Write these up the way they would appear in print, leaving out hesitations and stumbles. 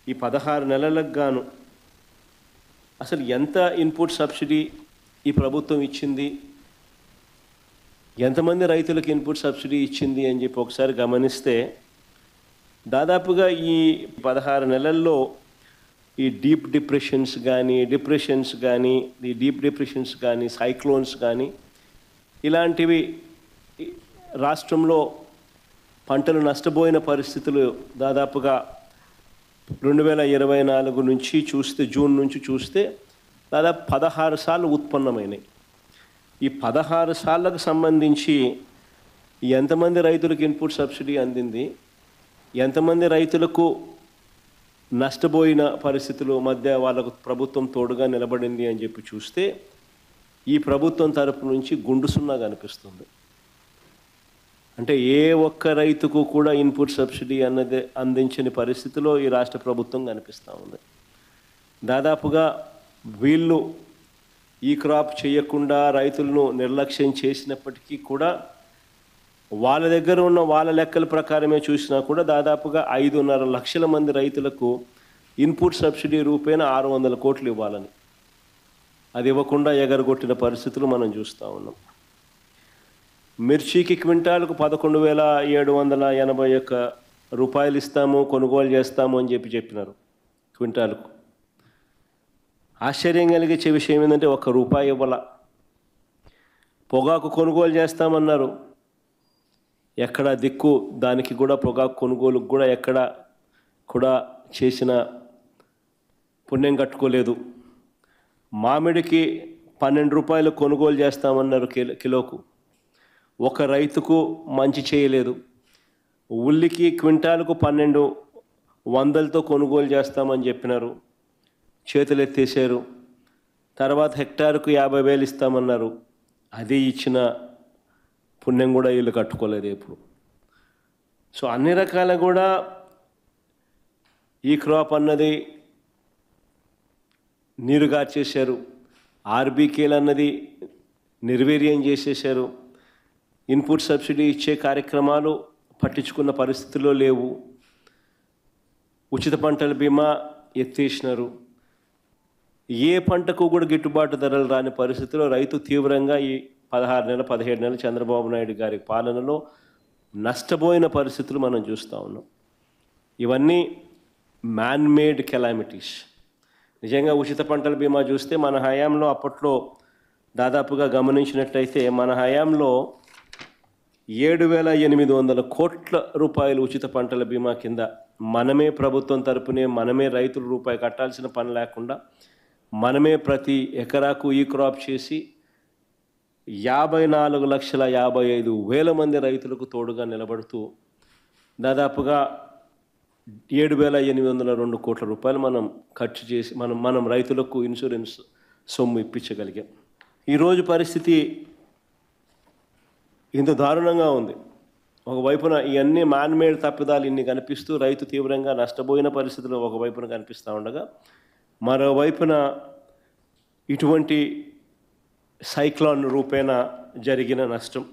ఈ 16 నెలలకు గాను అసలు ఎంత ఇన్పుట్ సబ్సిడీ ఈ ప్రభుత్వం ఇచ్చింది, ఎంతమంది రైతులకు ఇన్పుట్ సబ్సిడీ ఇచ్చింది అని చెప్పి ఒకసారి గమనిస్తే దాదాపుగా ఈ 16 నెలల్లో ఈ డీప్ డిప్రెషన్స్ కానీ సైక్లోన్స్ కానీ ఇలాంటివి రాష్ట్రంలో పంటలు నష్టపోయిన పరిస్థితులు దాదాపుగా 2024 నుంచి చూస్తే జూన్ నుంచి చూస్తే దాదాపు 16 సార్లు ఉత్పన్నమైనాయి. ఈ 16 సార్లకు సంబంధించి ఎంతమంది రైతులకు ఇన్పుట్ సబ్సిడీ అందింది, ఎంతమంది రైతులకు నష్టపోయిన పరిస్థితుల మధ్య వాళ్ళకు ప్రభుత్వం తోడుగా నిలబడింది అని చెప్పి చూస్తే ఈ ప్రభుత్వం తరపు నుంచి గుండు సున్నా కనిపిస్తుంది. అంటే ఏ ఒక్క రైతుకు కూడా ఇన్పుట్ సబ్సిడీ అన్నది అందించని పరిస్థితిలో ఈ రాష్ట్ర ప్రభుత్వం కనిపిస్తూ ఉంది. దాదాపుగా వీళ్ళు ఈ క్రాప్ చేయకుండా రైతులను నిర్లక్ష్యం చేసినప్పటికీ కూడా వాళ్ళ దగ్గర ఉన్న వాళ్ళ లెక్కల ప్రకారమే చూసినా కూడా దాదాపుగా 5.5 లక్షల మంది రైతులకు ఇన్పుట్ సబ్సిడీ రూపేణ 600 కోట్లు ఇవ్వాలని అది ఇవ్వకుండా ఎగరగొట్టిన పరిస్థితులు మనం చూస్తూ ఉన్నాం. మిర్చికి క్వింటాలకు 11,781 రూపాయలు ఇస్తాము, కొనుగోలు చేస్తాము అని చెప్పినారు క్వింటాలకు. ఆశ్చర్యం కలిగించే విషయం ఏంటంటే ₹1 ఇవ్వాల. పొగాకు కొనుగోలు చేస్తామన్నారు, ఎక్కడ దిక్కు దానికి కూడా పొగాకు కొనుగోలుకు కూడా ఎక్కడ కూడా చేసిన పుణ్యం కట్టుకోలేదు. మామిడికి ₹12 కొనుగోలు చేస్తామన్నారు కిలోకు, ఒక రైతుకు మంచి చేయలేదు. ఉల్లికి క్వింటాలకు 1200తో కొనుగోలు చేస్తామని చెప్పినారు, చేతులు ఎత్తేసారు. తర్వాత హెక్టారుకు 50,000 ఇస్తామన్నారు, అది ఇచ్చిన పుణ్యం కూడా వీళ్ళు కట్టుకోలేదు ఎప్పుడు. సో అన్ని రకాల కూడా ఈ క్రాప్ అన్నది నీరుగార్చేశారు, ఆర్బీకేలు అన్నది నిర్వీర్యం చేసేశారు. ఇన్పుట్ సబ్సిడీ ఇచ్చే కార్యక్రమాలు పట్టించుకున్న పరిస్థితుల్లో లేవు. ఉచిత పంటల బీమా ఎత్తేసినారు. ఏ పంటకు కూడా గిట్టుబాటు ధరలు రాని పరిస్థితిలో రైతు తీవ్రంగా ఈ 17 నెలలు చంద్రబాబు నాయుడు గారి పాలనలో నష్టపోయిన పరిస్థితులు మనం చూస్తూ ఉన్నాం. ఇవన్నీ మ్యాన్మేడ్ కెలామిటీస్. నిజంగా ఉచిత పంటల బీమా చూస్తే మన హయాంలో అప్పట్లో దాదాపుగా గమనించినట్టయితే మన హయాంలో 7,800 కోట్ల రూపాయలు ఉచిత పంటల బీమా కింద మనమే ప్రభుత్వం తరపునే మనమే రైతులు రూపాయి కట్టాల్సిన పని లేకుండా మనమే ప్రతి ఎకరాకు ఈ క్రాప్ చేసి 54,55,000 మంది రైతులకు తోడుగా నిలబడుతూ దాదాపుగా 7,802 కోట్ల రూపాయలు మనం ఖర్చు చేసి మనం రైతులకు ఇన్సూరెన్స్ సొమ్ము ఇప్పించగలిగాం. ఈరోజు పరిస్థితి ఇంత దారుణంగా ఉంది. ఒకవైపున ఇవన్నీ మ్యాన్మేడ్ తప్పిదాలు ఇన్ని కనిపిస్తూ రైతు తీవ్రంగా నష్టపోయిన పరిస్థితులు ఒకవైపున కనిపిస్తూ ఉండగా, మరోవైపున ఇటువంటి సైక్లోన్ రూపేణ జరిగిన నష్టం,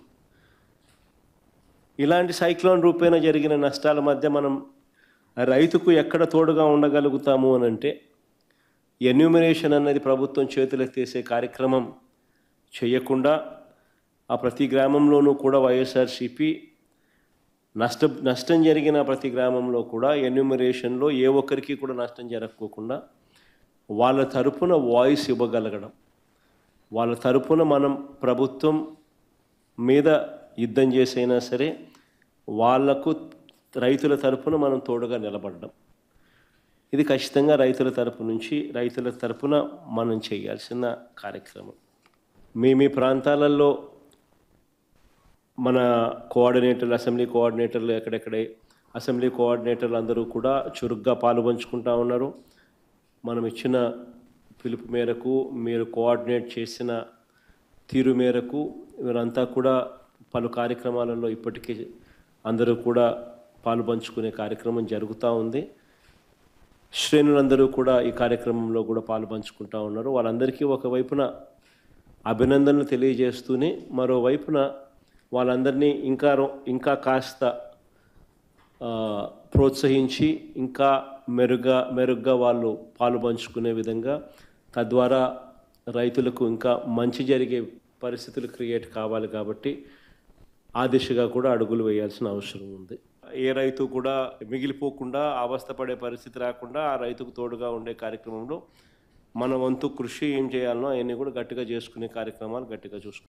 ఇలాంటి సైక్లోన్ రూపేణ జరిగిన నష్టాల మధ్య మనం రైతుకు ఎక్కడ తోడుగా ఉండగలుగుతాము అని అంటే ఎన్యూమరేషన్ అన్నది ప్రభుత్వం చేతులెత్తేసే కార్యక్రమం చేయకుండా ఆ ప్రతి గ్రామంలోనూ కూడా వైఎస్ఆర్సీపీ నష్టం జరిగిన ప్రతి గ్రామంలో కూడా ఎన్యూమరేషన్లో ఏ ఒక్కరికి కూడా నష్టం జరగకోకుండా వాళ్ళ తరపున వాయిస్ ఇవ్వగలగడం, వాళ్ళ తరపున మనం ప్రభుత్వం మీద యుద్ధం చేసైనా సరే వాళ్లకు రైతుల తరపున మనం తోడుగా నిలబడడం, ఇది ఖచ్చితంగా రైతుల తరపున మనం చేయాల్సిన కార్యక్రమం. మీ ప్రాంతాలలో మన కోఆర్డినేటర్లు, అసెంబ్లీ కోఆర్డినేటర్లు ఎక్కడెక్కడే అసెంబ్లీ కోఆర్డినేటర్లు అందరూ కూడా చురుగ్గా పాలుపంచుకుంటూ ఉన్నారు. మనం ఇచ్చిన పిలుపు మేరకు, మీరు కోఆర్డినేట్ చేసిన తీరు మేరకు వీరంతా కూడా పలు కార్యక్రమాలలో ఇప్పటికీ అందరూ కూడా పాలుపంచుకునే కార్యక్రమం జరుగుతూ ఉంది. శ్రేణులందరూ కూడా ఈ కార్యక్రమంలో కూడా పాలుపంచుకుంటూ ఉన్నారు. వాళ్ళందరికీ ఒకవైపున అభినందనలు తెలియజేస్తూనే మరోవైపున వాళ్ళందరినీ ఇంకా కాస్త ప్రోత్సహించి ఇంకా మెరుగ్గా వాళ్ళు పాలు పంచుకునే విధంగా, తద్వారా రైతులకు ఇంకా మంచి జరిగే పరిస్థితులు క్రియేట్ కావాలి కాబట్టి ఆ దిశగా కూడా అడుగులు వేయాల్సిన అవసరం ఉంది. ఏ రైతు కూడా మిగిలిపోకుండా అవస్థపడే పరిస్థితి రాకుండా ఆ రైతుకు తోడుగా ఉండే కార్యక్రమంలో మన వంతు కృషి ఏం చేయాలనో అవన్నీ కూడా గట్టిగా చేసుకునే కార్యక్రమాలు గట్టిగా చూసుకోవాలి.